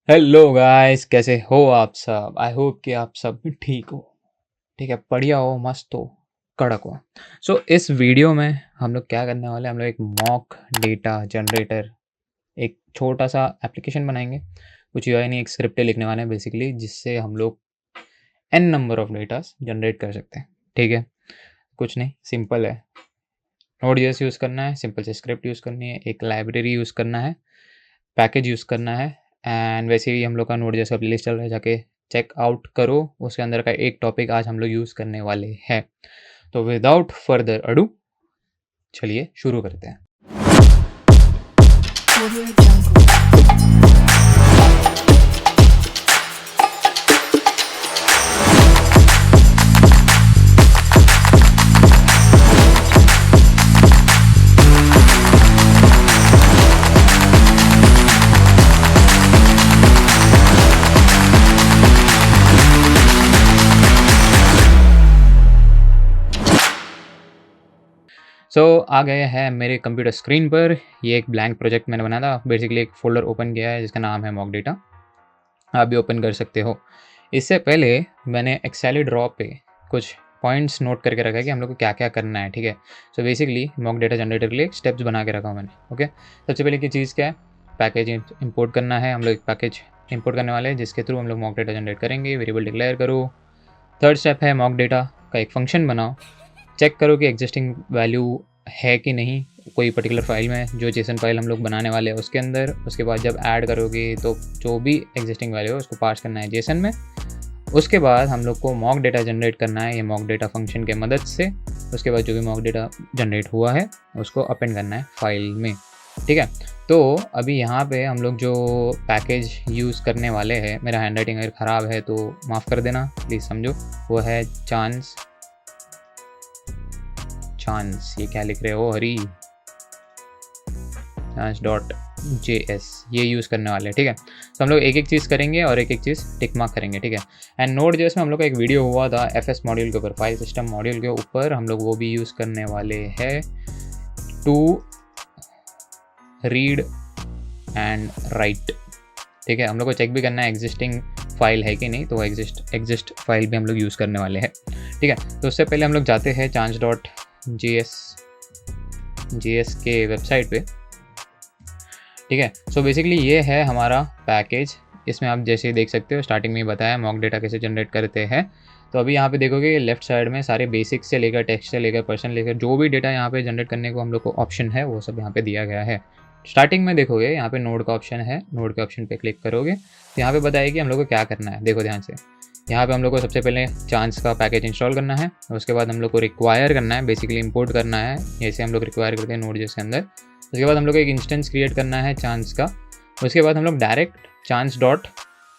Hello guys, कैसे हो आप सब। आई होप कि आप सब भी ठीक हो। ठीक है, बढ़िया हो, मस्त हो, कड़क हो। इस वीडियो में हम लोग क्या करने वाले हैं, हम लोग एक मॉक डेटा जनरेटर, एक छोटा सा एप्लीकेशन बनाएंगे। कुछ यूआई नहीं, एक स्क्रिप्ट लिखने वाले हैं बेसिकली, जिससे हम लोग n number of datas generate कर सकते हैं। ठीक है, कुछ नहीं, सिंपल है। नोड जेएस यूज़ करना है, सिंपल से स्क्रिप्ट यूज़ करनी है, एक लाइब्रेरी यूज़ करना है, पैकेज यूज़ करना है। एंड वैसे ही हम लोग का नोड जैसा प्लेलिस्ट चल रहा है, जाके चेक आउट करो। उसके अंदर का एक टॉपिक आज हम लोग यूज़ करने वाले हैं। तो विदाउट फर्दर अडू चलिए शुरू करते हैं। आ गए हैं मेरे कंप्यूटर स्क्रीन पर। ये एक ब्लैंक प्रोजेक्ट मैंने बनाया था। बेसिकली एक फोल्डर ओपन किया है जिसका नाम है मॉक डेटा। आप भी ओपन कर सकते हो। इससे पहले मैंने एक्सेलीड्रॉ पे कुछ पॉइंट्स नोट करके रखा है कि हम लोग को क्या क्या करना है। ठीक है, बेसिकली मॉक डेटा जनरेटर के लिए स्टेप्स बना के रखा हूँ मैंने। ओके, सबसे पहले की चीज़ क्या है, पैकेज इंपोर्ट करना है। हम लोग एक पैकेज इंपोर्ट करने वाले हैं जिसके थ्रू हम लोग मॉक डेटा जनरेट करेंगे। वेरिएबल डिक्लेयर करो। थर्ड स्टेप है मॉक डेटा का एक फंक्शन बनाओ। चेक करो कि एग्जिस्टिंग वैल्यू है कि नहीं कोई पर्टिकुलर फाइल में, जो जेसन फाइल हम लोग बनाने वाले हैं उसके अंदर। उसके बाद जब ऐड करोगे तो जो भी एग्जिस्टिंग वैल्यू है उसको पास करना है जेसन में। उसके बाद हम लोग को मॉक डेटा जनरेट करना है ये मॉक डेटा फंक्शन के मदद से। उसके बाद जो भी मॉक डेटा जनरेट हुआ है उसको अपेंड करना है फाइल में। ठीक है, तो अभी यहाँ पे हम लोग जो पैकेज यूज़ करने वाले हैं, मेरा हैंड राइटिंग अगर ख़राब है तो माफ़ कर देना प्लीज़, समझो। वो है चांस। ये क्या लिख रहे हो हरी? चांस डॉट JS ये यूज़ करने वाले हैं। ठीक है, तो हम लोग एक एक चीज़ करेंगे और एक एक चीज़ टिक मार्क करेंगे। ठीक है, एंड नोड जेएस में हम लोग का एक वीडियो हुआ था FS मॉड्यूल के ऊपर, फाइल सिस्टम मॉड्यूल के ऊपर। हम लोग वो भी यूज़ करने वाले हैं टू रीड एंड राइट। ठीक है, हम लोग को चेक भी करना है एग्जिस्टिंग फाइल है कि नहीं, तो एग्जिस्ट फाइल भी हम लोग यूज़ करने वाले हैं। ठीक है, तो उससे पहले हम लोग जाते हैं चांस डॉट JS के वेबसाइट पे। ठीक है, बेसिकली ये है हमारा पैकेज। इसमें आप जैसे देख सकते हो, स्टार्टिंग में ही बताया मॉक डेटा कैसे जनरेट करते हैं। तो अभी यहाँ पे देखोगे लेफ्ट साइड में सारे बेसिक्स से लेकर टेक्स्ट से लेकर पर्सन लेकर जो भी डेटा यहाँ पे जनरेट करने को हम लोग को ऑप्शन है वो सब यहाँ पे दिया गया है। स्टार्टिंग में देखोगे यहाँ पे नोड का ऑप्शन है, नोड के ऑप्शन पे क्लिक करोगे तो यहाँ पे बताएगी हम लोग को क्या करना है। देखो ध्यान से, यहाँ पे हम लोग को सबसे पहले चांस का पैकेज इंस्टॉल करना है। उसके बाद हम लोग को रिक्वायर करना है, बेसिकली इंपोर्ट करना है, जैसे हम लोग रिक्वायर करते हैं नोड जेएस के अंदर। उसके बाद हम लोग को एक इंस्टेंस क्रिएट करना है चांस का। उसके बाद हम लोग डायरेक्ट चांस डॉट,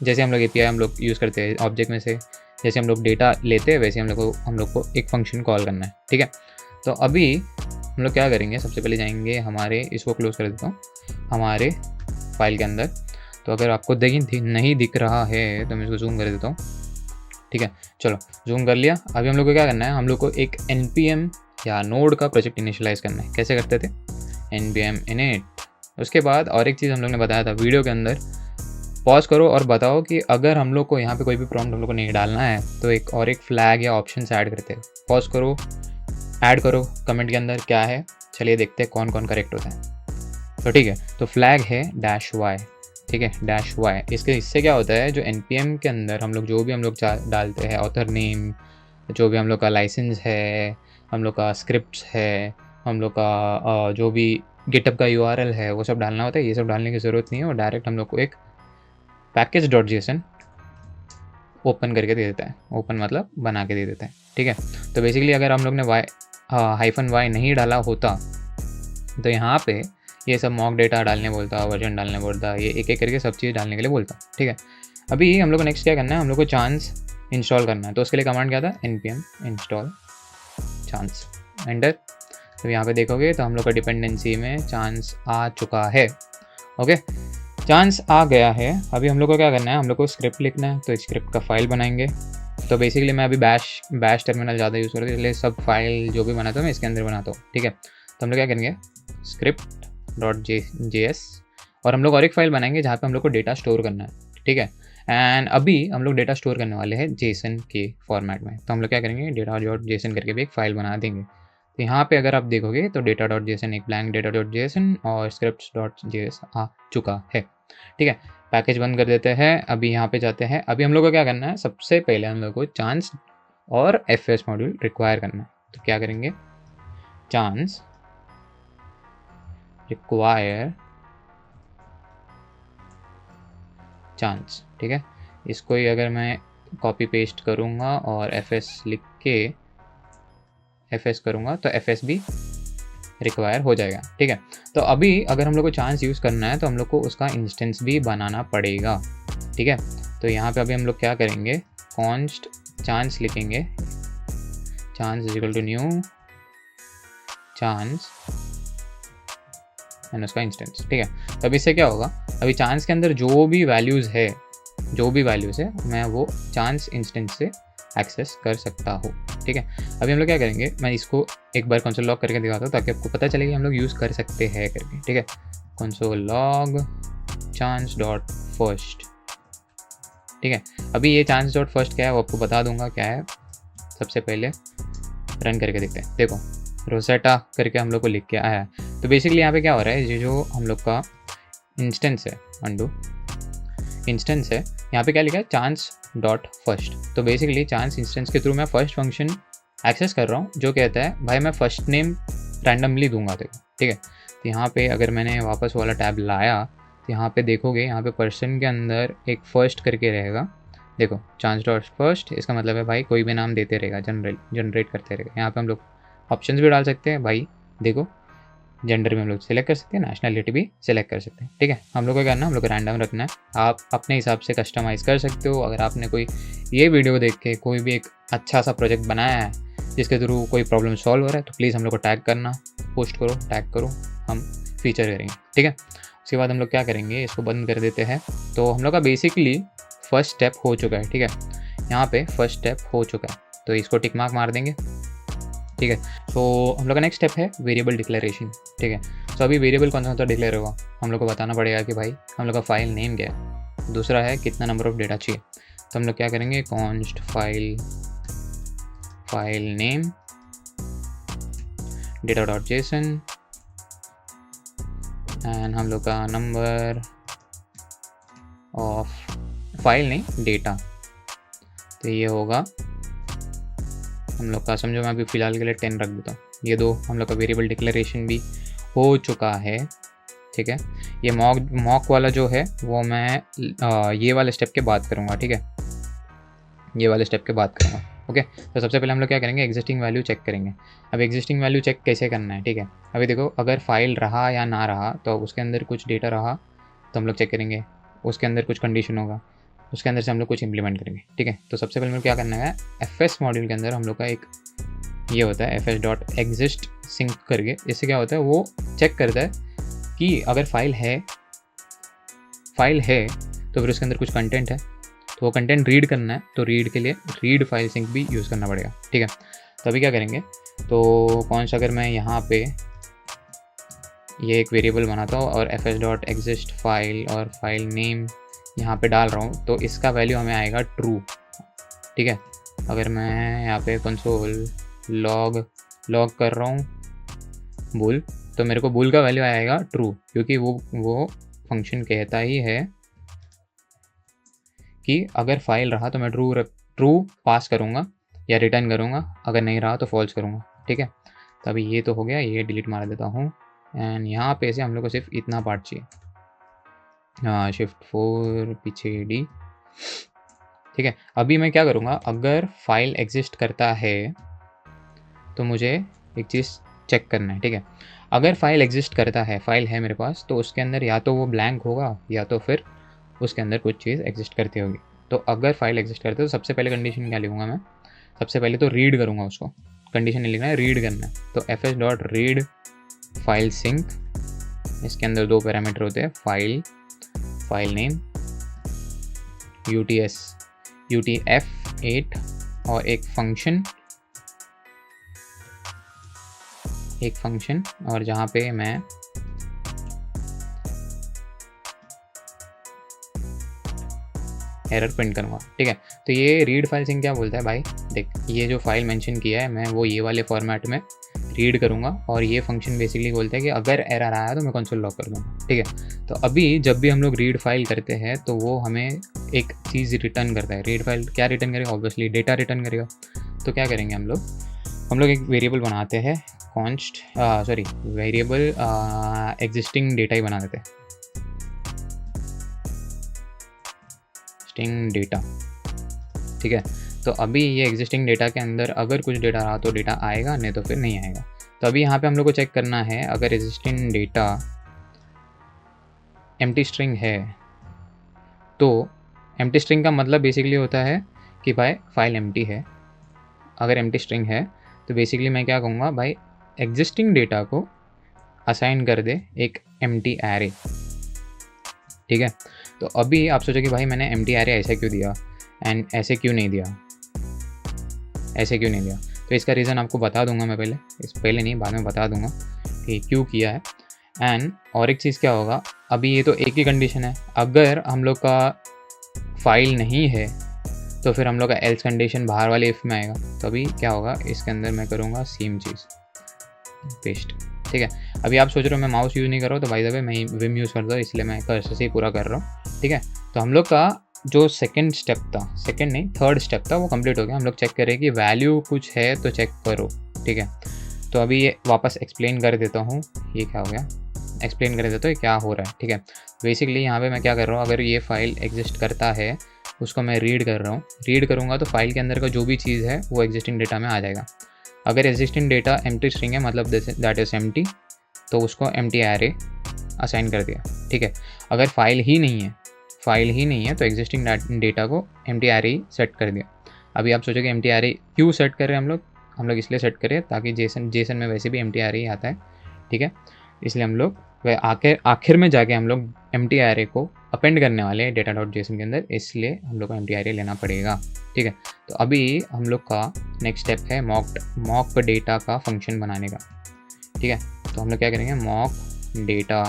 जैसे हम लोग API हम लोग यूज़ करते हैं ऑब्जेक्ट में से, जैसे हम लोग डेटा लेते हैं वैसे हम लोग को एक फंक्शन कॉल करना है। ठीक है, तो अभी हम लोग क्या करेंगे, सबसे पहले जाएंगे हमारे, इसको क्लोज कर देता हूँ, हमारे फाइल के अंदर। तो अगर आपको नहीं दिख रहा है तो मैं इसको जूम कर देता हूँ। ठीक है, चलो जूम कर लिया। अभी हम लोग को क्या करना है, हम लोग को एक npm या नोड का प्रोजेक्ट इनिशियलाइज़ करना है। कैसे करते थे, npm init। उसके बाद और एक चीज़ हम लोग ने बताया था वीडियो के अंदर, पॉज करो और बताओ कि अगर हम लोग को यहाँ पे कोई भी प्रॉम्प्ट हम लोग को नहीं डालना है तो एक और एक फ्लैग या ऑप्शन से ऐड करते हैं। पॉज करो, ऐड करो कमेंट के अंदर क्या है, चलिए देखते हैं कौन कौन करेक्ट होता है। तो ठीक है, तो फ्लैग है -y। ठीक है, -y। इससे क्या होता है, जो npm के अंदर हम लोग जो भी हम लोग डालते हैं, ऑथर नेम, जो भी हम लोग का लाइसेंस है, हम लोग का स्क्रिप्ट्स है, हम लोग का जो भी गिटहब का URL है, वो सब डालना होता है। ये सब डालने की ज़रूरत नहीं है, और डायरेक्ट हम लोग को एक पैकेज डॉट JSON ओपन करके दे देता है। ओपन मतलब बना के दे देता है। ठीक है, तो बेसिकली अगर हम लोग ने -y नहीं डाला होता तो यहाँ पे ये सब मॉक डेटा डालने बोलता, वर्जन डालने बोलता, ये एक एक करके सब चीज़ डालने के लिए बोलता। ठीक है, अभी हम लोग को नेक्स्ट क्या करना है, हम लोग को चांस इंस्टॉल करना है। तो उसके लिए कमांड क्या था, npm install चांस, एंटर। तो यहाँ पे देखोगे तो हम लोग का डिपेंडेंसी में चांस आ चुका है। ओके, चांस आ गया है। अभी हम लोग को क्या करना है, हम लोग को स्क्रिप्ट लिखना है। तो स्क्रिप्ट का फाइल बनाएंगे। तो बेसिकली मैं अभी बैश टर्मिनल ज़्यादा यूज़ करता हूँ, इसलिए सब फाइल जो भी बनाता हूँ मैं इसके अंदर बनाता हूँ। ठीक है, तो हम लोग क्या करेंगे, script.js, और हम लोग और एक फाइल बनाएंगे जहाँ पे हम लोग को डेटा स्टोर करना है। ठीक है। एंड अभी हम लोग डेटा स्टोर करने वाले हैं जेसन के फॉर्मेट में। तो हम लोग क्या करेंगे, डेटा डॉट जेसन करके भी एक फाइल बना देंगे। तो यहाँ पे अगर आप देखोगे तो डेटा डॉट जेसन एक ब्लैंक डेटा डॉट जेसन और स्क्रिप्ट डॉट जेएस आ चुका है, ठीक है। पैकेज बंद कर देते हैं। अभी यहाँ पे जाते हैं। अभी हम लोग को क्या करना है, सबसे पहले हम लोग को चांस और एफएस मॉड्यूल रिक्वायर करना है। तो क्या करेंगे, चांस रिक्वायर चांस, ठीक है। इसको ही अगर मैं कॉपी पेस्ट करूँगा और एफएस लिख के एफएस करूँगा तो एफएस भी रिक्वायर हो जाएगा, ठीक है। तो अभी अगर हम लोग को चांस यूज़ करना है तो हम लोग को उसका इंस्टेंस भी बनाना पड़ेगा, ठीक है। तो यहाँ पे अभी हम लोग क्या करेंगे, कॉन्स्ट चांस लिखेंगे, chance is equal to new chance and उसका इंस्टेंस, ठीक है। तो अभी इससे क्या होगा, अभी चांस के अंदर जो भी वैल्यूज़ है मैं वो चांस इंस्टेंस से एक्सेस कर सकता हूँ, ठीक है। अभी हम लोग क्या करेंगे, मैं इसको एक बार कंसोल लॉग करके दिखाता हूँ ताकि आपको पता चले कि हम लोग यूज़ कर सकते हैं करके, ठीक है। Console log chance dot first, ठीक है। अभी ये चांस डॉट फर्स्ट क्या है वो आपको बता दूंगा क्या है। सबसे पहले रन करके देखते हैं। देखो रोसेटा करके हम लोग को लिख के आया है। तो बेसिकली यहाँ पे क्या हो रहा है, ये जो हम लोग का इंस्टेंस है, अंडू इंस्टेंस है, यहाँ पे क्या लिखा है, चांस डॉट फर्स्ट। तो बेसिकली चांस इंस्टेंस के थ्रू मैं फर्स्ट फंक्शन एक्सेस कर रहा हूँ जो कहता है भाई मैं फर्स्ट नेम रैंडमली दूंगा देखो, ठीक है। तो यहाँ पे अगर मैंने वापस वाला टैब लाया तो यहाँ पे देखोगे, यहाँ पे पर्सन के अंदर एक फर्स्ट करके रहेगा। देखो चांस डॉट फर्स्ट, इसका मतलब है भाई कोई भी नाम देते रहेगा, जनरेट करते रहेगा। यहाँ पे हम लोग ऑप्शंस भी डाल सकते हैं भाई, देखो जेंडर भी हम लोग सिलेक्ट कर सकते हैं, नेशनलिटी भी सिलेक्ट कर सकते हैं, ठीक है। हम लोग को करना है, हम लोग को रैंडम रखना है। आप अपने हिसाब से कस्टमाइज़ कर सकते हो। अगर आपने कोई ये वीडियो देख के कोई भी एक अच्छा सा प्रोजेक्ट बनाया है जिसके थ्रू कोई प्रॉब्लम सॉल्व हो रहा है तो प्लीज़ हम लोग को टैग करना, पोस्ट करो, टैग करो, हम फीचर करेंगे, ठीक है। उसके बाद हम लोग क्या करेंगे, इसको बंद कर देते हैं। तो हम लोग का बेसिकली फर्स्ट स्टेप हो चुका है, ठीक है। यहाँ पे फर्स्ट स्टेप हो चुका है तो इसको टिक मार्क मार देंगे, ठीक है। सो हम लोग का नेक्स्ट स्टेप है वेरिएबल डिक्लेरेशन, ठीक है। सो अभी वेरिएबल कौन सा डिक्लेयर होगा, हम लोग को बताना पड़ेगा कि भाई हम लोग का फाइल नेम क्या है, दूसरा है कितना नंबर ऑफ डेटा चाहिए। तो हम लोग क्या करेंगे, const file name data dot JSON and हम लोग का number of file name data. तो ये होगा हम लोग का, समझो मैं अभी फ़िलहाल के लिए 10 रख देता हूँ। ये दो हम लोग का वेरिएबल डिक्लेरेशन भी हो चुका है, ठीक है। ये मॉक वाला जो है वो मैं ये वाले स्टेप के बाद करूँगा, ठीक है, ये वाले स्टेप के बाद करूँगा, ओके। तो सबसे पहले हम लोग क्या करेंगे, एग्जिस्टिंग वैल्यू चेक करेंगे। अब एग्जिस्टिंग वैल्यू चेक कैसे करना है, ठीक है। अभी देखो अगर फाइल रहा या ना रहा तो उसके अंदर कुछ डेटा रहा तो हम लोग चेक करेंगे, उसके अंदर कुछ कंडीशन होगा, उसके अंदर से हम लोग कुछ इंप्लीमेंट करेंगे, ठीक है। तो सबसे पहले हम लोग क्या करना है, एफएस मॉड्यूल के अंदर हम लोग का एक ये होता है fs डॉट एग्जिस्ट सिंक करके। इससे क्या होता है, वो चेक करता है कि अगर फाइल है तो फिर उसके अंदर कुछ कंटेंट है तो वो कंटेंट रीड करना है, तो रीड के लिए रीड फाइल सिंक भी यूज़ करना पड़ेगा, ठीक है। तो अभी क्या करेंगे, तो कौन सा अगर मैं यहाँ पे ये एक वेरिएबल बनाता हूँ और fs डॉट एग्जिस्ट फाइल और फाइल नेम यहाँ पे डाल रहा हूँ तो इसका वैल्यू हमें आएगा ट्रू, ठीक है। अगर मैं यहाँ पे कंसोल लॉग कर रहा हूँ बुल, तो मेरे को बुल का वैल्यू आएगा ट्रू, क्योंकि वो फंक्शन कहता ही है कि अगर फाइल रहा तो मैं ट्रू पास करूँगा या रिटर्न करूँगा, अगर नहीं रहा तो फॉल्स करूँगा, ठीक है। तो अभी ये तो हो गया, ये डिलीट मार देता हूँ एंड यहाँ पे से हम लोग को सिर्फ इतना पार्ट चाहिए, हाँ शिफ्ट 4 पीछे डी, ठीक है। अभी मैं क्या करूँगा, अगर फाइल एग्जिस्ट करता है तो मुझे एक चीज़ चेक करना है, ठीक है। अगर फाइल एग्जिस्ट करता है, फाइल है मेरे पास, तो उसके अंदर या तो वो ब्लैंक होगा या तो फिर उसके अंदर कुछ चीज़ एग्जिस्ट करती होगी। तो अगर फाइल एग्जिस्ट करते है तो सबसे पहले कंडीशन क्या लिखूँगा मैं, सबसे पहले तो रीड करूँगा उसको, कंडीशन नहीं लिखना है, रीड करना है। तो fs dot read file sync, इसके अंदर दो पैरामीटर होते हैं, फाइल नेम utf8 और एक फंक्शन और जहाँ पे मैं एरर प्रिंट करूँगा, ठीक है। तो ये रीड फाइल सिंक क्या बोलता है भाई, देख ये जो फाइल मेंशन किया है मैं वो ये वाले फॉर्मेट में रीड करूँगा, और ये फंक्शन बेसिकली बोलता है कि अगर एरर आया तो मैं कंसोल लॉक कर दूँगा, ठीक है। तो अभी जब भी हम लोग रीड फाइल करते हैं तो वो हमें एक चीज़ रिटर्न करता है। रीड फाइल क्या रिटर्न करेगा, ऑब्वियसली डेटा रिटर्न करेगा। तो क्या करेंगे हम लोग एक वेरिएबल बनाते हैं, वेरिएबल एग्जिस्टिंग डेटा ही बना देते हैं, एग्जिस्टिंग डेटा, ठीक है। तो अभी ये एग्जिस्टिंग डेटा के अंदर अगर कुछ डेटा रहा तो डेटा आएगा, नहीं तो फिर नहीं आएगा। तो अभी यहाँ पे हम लोग को चेक करना है, अगर एग्जिस्टिंग डेटा एम्प्टी स्ट्रिंग है तो एम्प्टी स्ट्रिंग का मतलब बेसिकली होता है कि भाई फाइल एम्प्टी है। अगर एम्प्टी स्ट्रिंग है तो बेसिकली मैं क्या कहूँगा, भाई एग्जिस्टिंग डेटा को असाइन कर दे एक एम्प्टी एरे, ठीक है। तो अभी आप सोचो कि भाई मैंने एम्प्टी एरे ऐसे क्यों दिया एंड ऐसे क्यों नहीं दिया, ऐसे क्यों नहीं दिया। तो इसका रीज़न आपको बता दूंगा मैं, पहले नहीं बाद में बता दूंगा कि क्यों किया है। एंड और एक चीज़ क्या होगा, अभी ये तो एक ही कंडीशन है, अगर हम लोग का फाइल नहीं है तो फिर हम लोग का एल्स कंडीशन बाहर वाले इफ़ में आएगा। तो अभी क्या होगा, इसके अंदर मैं करूँगा सेम चीज़ पेस्ट, ठीक है। अभी आप सोच रहे हो मैं माउस यूज़ नहीं कर रहा हूँ, तो भाई द वे मैं विम यूज़ करता हूँ, इसलिए मैं कर्सर से ही पूरा कर रहा हूँ, ठीक है। तो हम लोग का जो सेकंड स्टेप था, सेकंड नहीं थर्ड स्टेप था, वो कंप्लीट हो गया। हम लोग चेक करें कि वैल्यू कुछ है तो चेक करो, ठीक है। तो अभी ये वापस एक्सप्लेन कर देता हूँ, ये क्या हो गया, एक्सप्लेन कर देता हूँ क्या हो रहा है, ठीक है। बेसिकली यहाँ पे मैं क्या कर रहा हूँ, अगर ये फाइल एग्जिस्ट करता है उसको मैं रीड कर रहा हूँ, रीड करूँगा तो फाइल के अंदर का जो भी चीज़ है वो एग्जिस्टिंग डेटा में आ जाएगा। अगर एग्जिस्टिंग डेटा एम्प्टी स्ट्रिंग है मतलब दैट इज़ एम्प्टी, तो उसको एम्प्टी एरे असाइन कर दिया, ठीक है। अगर फाइल ही नहीं है तो एग्जिस्टिंग डेटा को एम्प्टी एरे ही सेट कर दिया। अभी आप सोचोगे एम्प्टी एरे क्यों सेट कर रहे हैं हम लोग इसलिए सेट करें ताकि जेसन में वैसे भी एम्प्टी एरे ही आता है, ठीक है। इसलिए हम लोग आखिर में जाके हम लोग एम्प्टी एरे को अपेंड करने वाले हैं डेटा डॉट जेसन के अंदर, इसलिए हम लोग को एम्प्टी एरे लेना पड़ेगा, ठीक है। तो अभी हम लोग का नेक्स्ट स्टेप है मॉक डेटा का फंक्शन बनाने का, ठीक है। तो हम लोग क्या करेंगे, मॉक डेटा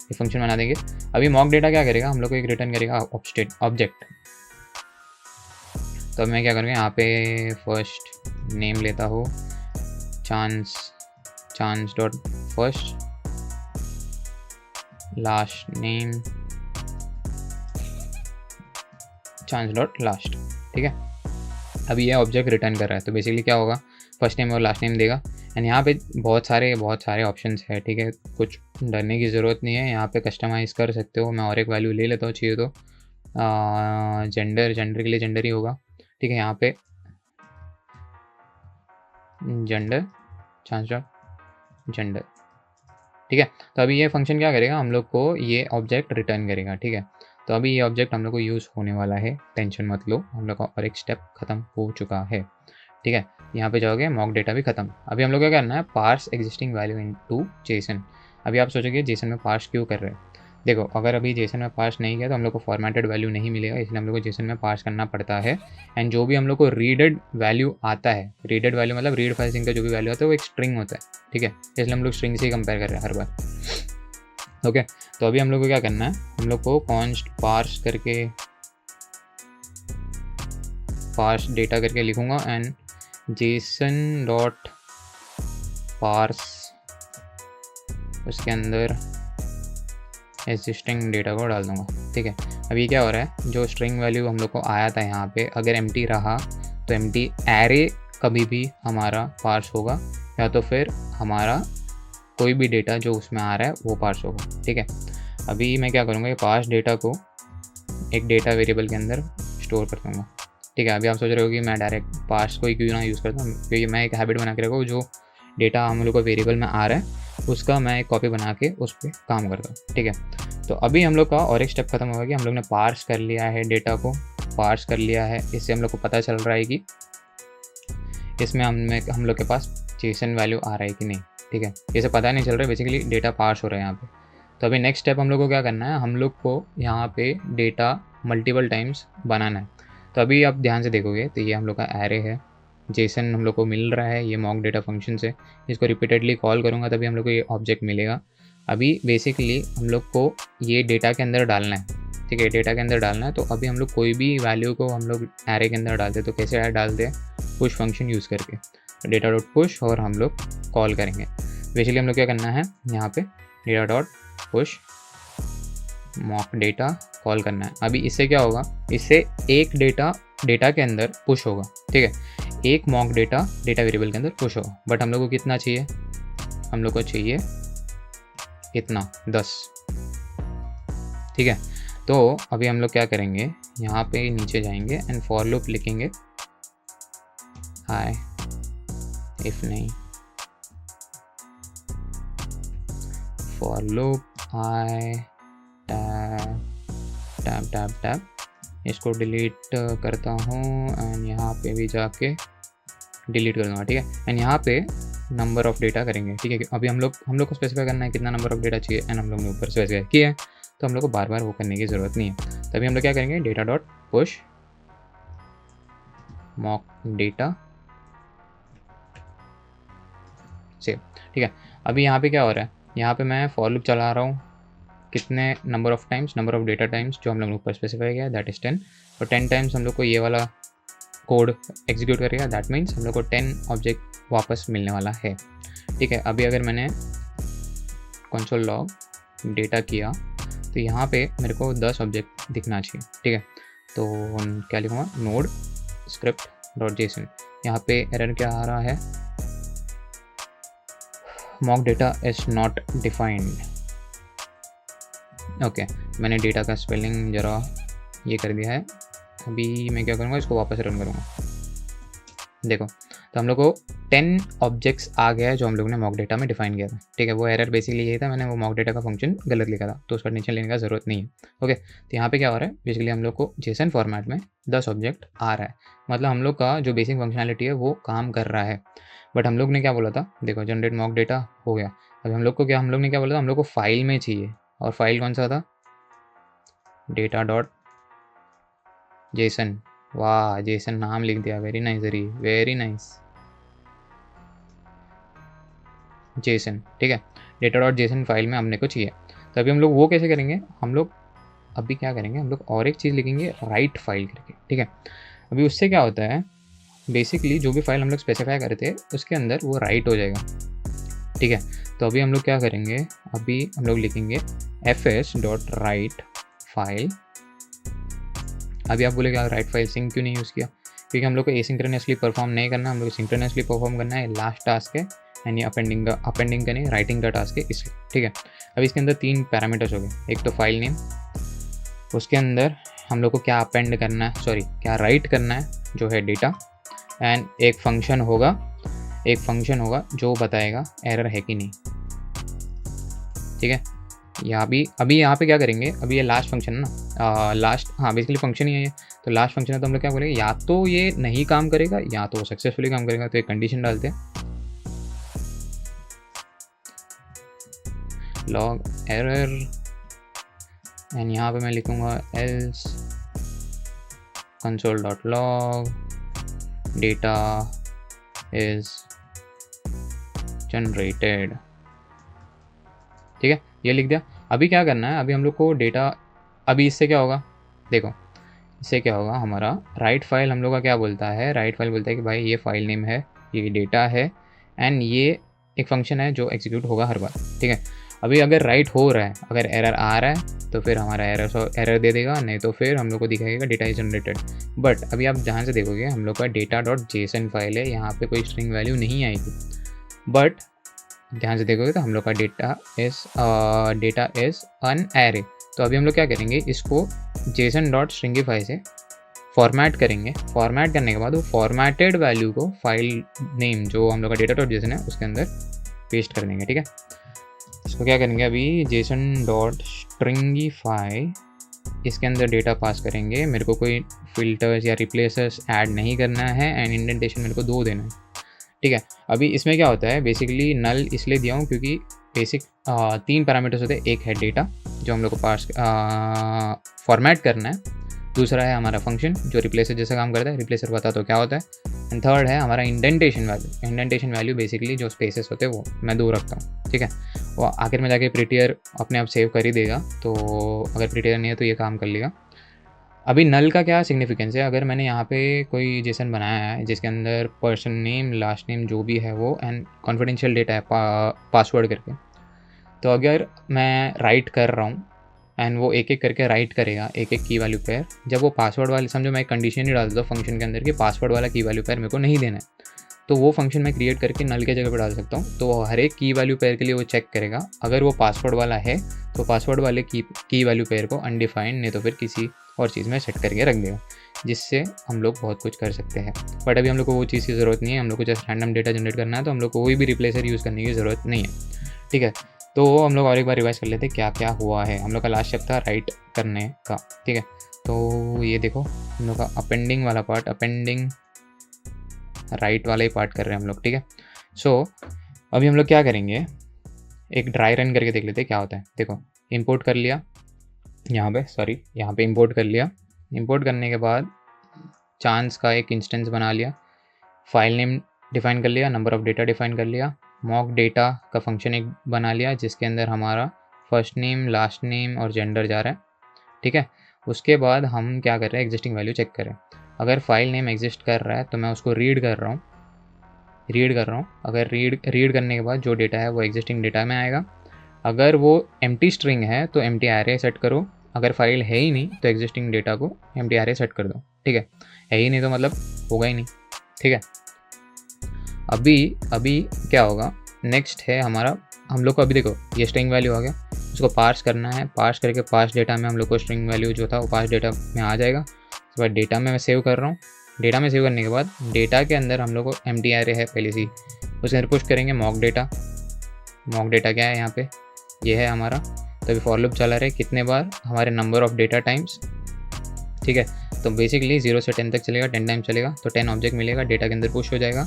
ये फंक्शन बना देंगे। अभी मॉक डेटा क्या करेगा, हम लोग को एक रिटर्न करेगा ऑब्जेक्ट। तो अब मैं क्या करूँगा, यहाँ पे फर्स्ट नेम लेता हूँ chance dot first, last name chance dot last, ठीक है। अभी ये ऑब्जेक्ट रिटर्न कर रहा है, तो बेसिकली क्या होगा, फर्स्ट नेम और लास्ट नेम देगा। एंड यहाँ पे बहुत सारे ऑप्शंस है, ठीक है। कुछ डरने की ज़रूरत नहीं है, यहाँ पे कस्टमाइज़ कर सकते हो। मैं और एक वैल्यू ले लेता हूँ, चाहिए तो जेंडर के लिए जेंडर ही होगा, ठीक है। यहाँ पे जेंडर चांस डॉट जेंडर, ठीक है। तो अभी ये फंक्शन क्या करेगा, हम लोग को ये ऑब्जेक्ट रिटर्न करेगा, ठीक है। तो अभी ये ऑब्जेक्ट हम लोग को यूज़ होने वाला है, टेंशन मत लो, हम लोग का और एक स्टेप खत्म हो चुका है, ठीक है। यहाँ पे जाओगे मॉक डेटा भी खत्म। अभी हम लोग क्या करना है, parse existing value into JSON. अभी आप सोचोगे जेसन में पार्स क्यों कर रहे हैं, देखो अगर अभी जेसन में पार्स नहीं किया तो हम लोग को फॉर्मेटेड वैल्यू नहीं मिलेगा, इसलिए हम लोग को जेसन में पार्स करना पड़ता है। एंड जो भी हम लोग को रीडेड वैल्यू आता है, रीडेड वैल्यू मतलब रीड फाइल सिंक का जो भी वैल्यू आता है वो एक स्ट्रिंग होता है, ठीक है। इसलिए हम लोग स्ट्रिंग से ही कंपेयर कर रहे हैं हर बार, ओके। तो अभी हम लोग को क्या करना है, हम लोग को कॉन्स्ट पार्स करके पार्स डेटा करके लिखूँगा एंड जेसन डॉट पार्स उसके अंदर एग्जिस्टिंग डेटा को डाल दूँगा, ठीक है। अब ये क्या हो रहा है, जो स्ट्रिंग वैल्यू हम लोग को आया था यहाँ पे अगर एम्प्टी रहा तो एम्प्टी एरे कभी भी हमारा पार्स होगा, या तो फिर हमारा कोई भी डेटा जो उसमें आ रहा है वो पार्स होगा, ठीक है। अभी मैं क्या करूँगा, ये पार्स डेटा को एक डेटा वेरिएबल के अंदर स्टोर कर दूँगा, ठीक है। अभी आप सोच रहे हो कि मैं डायरेक्ट पार्स को ही क्यों ना यूज़ करता हूँ, क्योंकि मैं एक हैबिट बना के रखा हूँ, जो डेटा हम लोग को वेरिएबल में आ रहा है उसका मैं एक कॉपी बना के उस पर काम करता हूँ, ठीक है। तो अभी हम लोग का और एक स्टेप खत्म होगा कि हम लोग ने पार्स कर लिया है, डेटा को पार्स कर लिया है। इससे हम लोग को पता चल रहा है कि इसमें हम लोग के पास जेसन वैल्यू आ रहा है कि नहीं, ठीक है। इसे पता नहीं चल रहा है, बेसिकली डेटा पार्स हो रहा है यहाँ पे। तो अभी नेक्स्ट स्टेप हम लोग को क्या करना है, हम लोग को यहाँ पे डेटा मल्टीपल टाइम्स बनाना है। तो अभी आप ध्यान से देखोगे तो ये हम लोग का एरे है, जेसन हम लोग को मिल रहा है ये मॉक डेटा फंक्शन से, इसको रिपीटेडली कॉल करूँगा तभी हम लोग को ये ऑब्जेक्ट मिलेगा। अभी बेसिकली हम लोग को ये डेटा के अंदर डालना है, ठीक है, डेटा के अंदर डालना है। तो अभी हम लोग कोई भी वैल्यू को हम लोग एरे के अंदर डालते हैं, तो कैसे डालते हैं, पुश फंक्शन यूज़ करके, डेटा डॉट पुश, और हम लोग कॉल करेंगे। बेसिकली हम लोग क्या करना है, यहाँ पे data dot push mock data call करना है। अभी इससे क्या होगा, इससे एक डेटा के अंदर पुश होगा, ठीक है, एक मॉक डेटा वेरिएबल के अंदर पुश होगा। बट हम लोग को कितना चाहिए, हम लोग को चाहिए कितना, 10, ठीक है। तो अभी हम लोग क्या करेंगे, यहाँ पे नीचे जाएंगे एंड फॉर लूप लिखेंगे, हाय इफ नहीं, फॉर लूप आई टैब, इसको डिलीट करता हूँ एंड यहाँ पे भी जाके डिलीट कर दूँगा, ठीक है। एंड यहाँ पे नंबर ऑफ डेटा करेंगे, ठीक है। अभी हम लोग को स्पेसिफाई करना है कितना नंबर ऑफ डेटा चाहिए, एंड हम लोग ने ऊपर स्पेसिफाई किया है, तो हम लोग को बार बार वो करने की ज़रूरत नहीं है। तभी हम लोग क्या करेंगे, data dot push mock data save, ठीक है। अभी यहाँ पे क्या हो रहा है, यहाँ पे मैं फॉर लूप चला रहा हूँ, कितने नंबर ऑफ डेटा टाइम्स जो हम लोग ऊपर स्पेसिफाई किया, दैट इज़ 10, और 10 टाइम्स हम लोग को ये वाला कोड एग्जीक्यूट करेगा, दैट मीन्स हम लोग को 10 ऑब्जेक्ट वापस मिलने वाला है, ठीक है। अभी अगर मैंने कंसोल लॉग डेटा किया तो यहाँ पे मेरे को 10 ऑब्जेक्ट दिखना चाहिए, ठीक है। तो क्या लिखूँगा, नोड स्क्रिप्ट डॉट जेसन, यहाँ पे एरर क्या आ रहा है, mock data is not defined, okay. मैंने डेटा का स्पेलिंग ज़रा ये कर दिया है। अभी मैं क्या करूँगा, इसको वापस रन करूँगा, देखो। तो हम लोग को 10 ऑब्जेक्ट्स आ गया है जो हम लोग ने मॉक डेटा में डिफाइन किया था, ठीक है। वो एरर बेसिकली यही था, मैंने वो मॉक डेटा का फंक्शन गलत लिखा था, तो उसका टेंशन लेने का ज़रूरत नहीं है, ओके। तो यहाँ पे क्या हो रहा है, बेसिकली हम लोग को जेसन फॉर्मेट में 10 ऑब्जेक्ट आ रहा है, मतलब हम लोग का जो बेसिक फंक्शनैलिटी है वो काम कर रहा है। बट हम लोग ने क्या बोला था, देखो जनरेट मॉक डेटा हो गया। अभी हम लोग ने क्या बोला था, हम लोग को फाइल में चाहिए, और फाइल कौन सा था, डेटा डॉट जेसन, वाह जेसन नाम लिख दिया, वेरी नाइस हरी, वेरी नाइस जेसन, ठीक है। डेटा डॉट जेसन फाइल में हमने को चाहिए। तो अभी हम लोग वो कैसे करेंगे, हम लोग अभी क्या करेंगे, हम लोग और एक चीज़ लिखेंगे, राइट फाइल करके, ठीक है। अभी उससे क्या होता है, बेसिकली जो भी फाइल हम लोग स्पेसिफाई करते हैं उसके अंदर वो राइट हो जाएगा, ठीक है। तो अभी हम लोग क्या करेंगे, अभी हम लोग लिखेंगे fs.write फाइल। अभी आप बोले क्या राइट फाइल सिंक क्यों नहीं यूज़ किया, क्योंकि हम लोग को एसिंक्रोनसली परफॉर्म नहीं करना, हम लोग सिंक्रोनसली परफॉर्म करना है, लास्ट टास्क है, एंड ये अपेंडिंग का नहीं, राइटिंग का टास्क है, इसलिए, ठीक है। अब इसके अंदर 3 पैरामीटर्स हो गए, एक तो फाइल नेम, उसके अंदर हम लोग को क्या अपेंड करना है, सॉरी क्या राइट करना है जो है डेटा, एंड एक फंक्शन होगा जो बताएगा एरर है कि नहीं, ठीक है। अभी यहाँ पे क्या करेंगे, अभी ये लास्ट फंक्शन है ना, बेसिकली फंक्शन ही है ये, तो लास्ट फंक्शन है, तो हम लोग क्या बोलेंगे, या तो ये नहीं काम करेगा या तो सक्सेसफुली काम करेगा। तो एक कंडीशन डालते हैं, लॉग एरर, एंड यहाँ पे मैं लिखूँगा else console dot log data is generated, ठीक है, ये लिख दिया। अभी क्या करना है, अभी हम लोग को डेटा, अभी इससे क्या होगा, देखो इससे क्या होगा, हमारा राइट फाइल हम लोग का क्या बोलता है, राइट फाइल बोलता है कि भाई ये फाइल नेम है, ये डेटा है, एंड ये एक फंक्शन है जो एग्जीक्यूट होगा हर बार, ठीक है। अभी अगर राइट हो रहा है, अगर एरर आ रहा है तो फिर हमारा एरर दे देगा, नहीं तो फिर हम लोग को दिखाएगा डेटा इज जनरेटेड। बट अभी आप ध्यान से देखोगे, हम लोग का डेटा डॉट जेसन फाइल है, यहाँ पे कोई स्ट्रिंग वैल्यू नहीं आएगी, बट ध्यान से देखोगे तो हम लोग का डेटा इज अन एरे। तो अभी हम लोग क्या करेंगे, इसको जेसन डॉट स्ट्रिंगिफाई से फॉर्मेट करेंगे, फॉर्मेट करने के बाद वो फॉर्मेटेड वैल्यू को फाइल नेम जो हम लोग का डेटा डॉट जेसन है उसके अंदर पेस्ट कर देंगे, ठीक है। इसको क्या करेंगे, अभी जेसन डॉट स्ट्रिंगिफाई, इसके अंदर डेटा पास करेंगे, मेरे को कोई फिल्टर्स या रिप्लेसर्स ऐड नहीं करना है, एंड इंडेंटेशन मेरे को 2 देना है, ठीक है। अभी इसमें क्या होता है, बेसिकली नल इसलिए दिया हूँ क्योंकि बेसिक 3 पैरामीटर्स होते हैं, एक है डेटा जो हम लोग को पास फॉर्मेट करना है, दूसरा है हमारा फंक्शन जो रिप्लेसर जैसा काम करता है। रिप्लेसर बता तो क्या होता है, एंड थर्ड है हमारा indentation value. Indentation value basically जो स्पेसेस होते हैं वो मैं 2 रखता हूँ, ठीक है। वो आखिर में जाके प्रिटियर अपने आप सेव कर ही देगा, तो अगर प्रिटियर नहीं है तो ये काम कर लेगा। अभी नल का क्या सिग्निफिकेंस है, अगर मैंने यहाँ पे कोई जेसन बनाया है जिसके अंदर पर्सन नेम, लास्ट नेम जो भी है वो एंड कॉन्फिडेंशियल डेटा है पासवर्ड करके, तो अगर मैं राइट कर रहा हूँ एंड वो एक एक करके राइट करेगा एक एक की वैल्यू पेयर, जब वो पासवर्ड वाले, समझो मैं एक कंडीशन ही डाल देता हूँ फंक्शन के अंदर कि पासवर्ड वाला की वैल्यू पेयर मेरे को नहीं देना है, तो वो फंक्शन मैं क्रिएट करके नल के जगह पर डाल सकता हूँ। तो हर एक की वैल्यू पेयर के लिए वो चेक करेगा, अगर वो पासवर्ड वाला है तो पासवर्ड वाले की वैल्यू पेयर को अनडिफाइंड, नहीं तो फिर किसी और चीज़ में सेट करके रख देगा, जिससे हम लोग बहुत कुछ कर सकते हैं। बट अभी हम लोग को वो चीज़ की ज़रूरत नहीं है, हम लोग को जस्ट रैंडम डेटा जनरेट करना है, तो हम लोग को कोई भी रिप्लेसर यूज़ करने की ज़रूरत नहीं है, ठीक है। तो हम लोग और एक बार रिवाइज कर लेते हैं क्या क्या हुआ है। हम लोग का लास्ट स्टेप था राइट करने का, ठीक है। तो ये देखो हम लोग का अपेंडिंग वाला पार्ट, अपेंडिंग राइट वाला ही पार्ट कर रहे हैं हम लोग, ठीक है। सो अभी हम लोग क्या करेंगे, एक ड्राई रन करके देख लेते हैं क्या होता है। देखो इंपोर्ट कर लिया यहाँ पे इंपोर्ट कर लिया। इंपोर्ट करने के बाद चांस का एक इंस्टेंस बना लिया, फाइल नेम डिफाइन कर लिया, नंबर ऑफ डेटा डिफाइन कर लिया, मॉक डेटा का फंक्शन एक बना लिया जिसके अंदर हमारा फर्स्ट नेम, लास्ट नेम और जेंडर जा रहा है, ठीक है। उसके बाद हम क्या कर रहे हैं, एग्जिस्टिंग वैल्यू चेक करें। अगर फाइल नेम एग्जिस्ट कर रहा है तो मैं उसको रीड कर रहा हूँ। अगर रीड करने के बाद जो डेटा है वो एग्जिस्टिंग डेटा में आएगा। अगर वो एम्प्टी स्ट्रिंग है तो एम्प्टी एरे सेट करो, अगर फाइल है ही नहीं तो एग्जिस्टिंग डेटा को एम्प्टी एरे सेट कर दो, ठीक है ही नहीं तो मतलब होगा ही नहीं, ठीक है। अभी क्या होगा, नेक्स्ट है हमारा, हम लोग को अभी देखो ये स्ट्रिंग वैल्यू आ गया, उसको पार्स करना है। पार्स करके पास डेटा में हम लोग को स्ट्रिंग वैल्यू जो था वो पास डेटा में आ जाएगा। उसके बाद डेटा में मैं सेव कर रहा हूँ। डेटा में सेव करने के बाद डेटा के अंदर हम लोग को एम्प्टी एरे है पहले से, उसके अंदर पुश करेंगे मॉक डेटा। मॉक डेटा क्या है यहाँ पे, ये है हमारा। तो अभी फॉर लूप चला रहे कितने बार, हमारे नंबर ऑफ डेटा टाइम्स, ठीक है। तो बेसिकली 0 से 10 तक चलेगा, 10 टाइम चलेगा तो 10 ऑब्जेक्ट मिलेगा, डेटा के अंदर पुश हो जाएगा।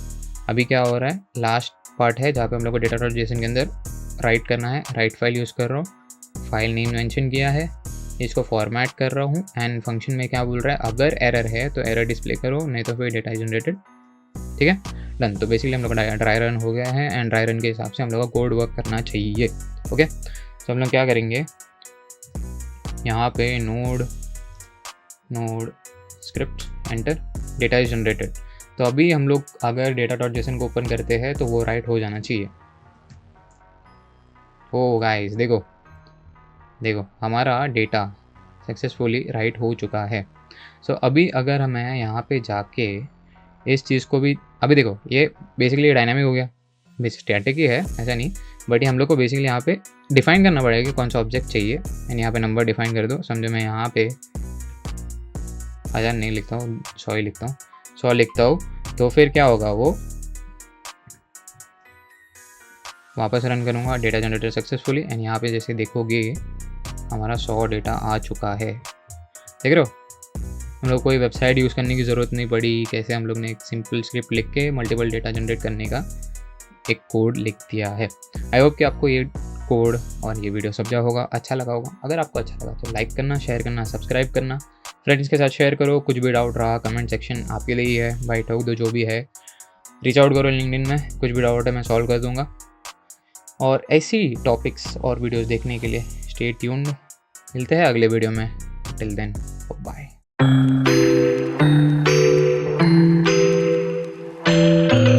अभी क्या हो रहा है, लास्ट पार्ट है जहाँ पे हम लोग को डेटा डॉट जेसन के अंदर राइट करना है। राइट फाइल यूज़ कर रहा हूँ, फाइल नेम मेंशन किया है, इसको फॉर्मेट कर रहा हूँ एंड फंक्शन में क्या बोल रहा है, अगर एरर है तो एरर डिस्प्ले करो, नहीं तो फिर डेटा जनरेटेड, ठीक है, डन। तो बेसिकली हम लोग का ड्राई रन हो गया है एंड ड्राई रन के हिसाब से हम लोग का कोड वर्क करना चाहिए, ओके। तो हम लोग क्या करेंगे, यहाँ पे node script enter, data is generated. तो अभी हम लोग अगर डेटा डॉट जेसन को ओपन करते हैं तो वो राइट हो जाना चाहिए। ओ गाइस देखो हमारा डेटा सक्सेसफुली राइट हो चुका है। सो अभी अगर मैं यहाँ पे जाके इस चीज़ को भी, अभी देखो ये बेसिकली डायनामिक हो गया, बेसिक स्टैटिक ही है ऐसा नहीं, बट ये हम लोग को बेसिकली यहाँ पे डिफाइन करना पड़ेगा कि कौन सा ऑब्जेक्ट चाहिए एंड यहाँ पे नंबर डिफाइन कर दो। समझो मैं यहाँ पे 1000 नहीं लिखता हूँ, 100 ही लिखता हूँ, 100 लिखता हूँ, तो फिर क्या होगा, वो वापस रन करूँगा डेटा जनरेटर सक्सेसफुली एंड यहाँ पे जैसे देखोगे हमारा 100 डेटा आ चुका है, देख रहे हो। हम लोग कोई वेबसाइट यूज़ करने की ज़रूरत नहीं पड़ी, कैसे हम लोग ने एक सिंपल स्क्रिप्ट लिख के मल्टीपल डेटा जनरेट करने का एक कोड लिख दिया है। आई होप कि आपको ये कोड और ये वीडियो समझा होगा, अच्छा लगा होगा। अगर आपको अच्छा लगा तो लाइक करना, शेयर करना, सब्सक्राइब करना, फ्रेंड्स के साथ शेयर करो। कुछ भी डाउट रहा कमेंट सेक्शन आपके लिए ही है, भाई ठोक दो जो भी है, रीच आउट करो लिंक्डइन में, कुछ भी डाउट है मैं सॉल्व कर दूंगा। और ऐसी टॉपिक्स और वीडियोस देखने के लिए स्टे ट्यून्ड, मिलते हैं अगले वीडियो में, टिल देन बाय।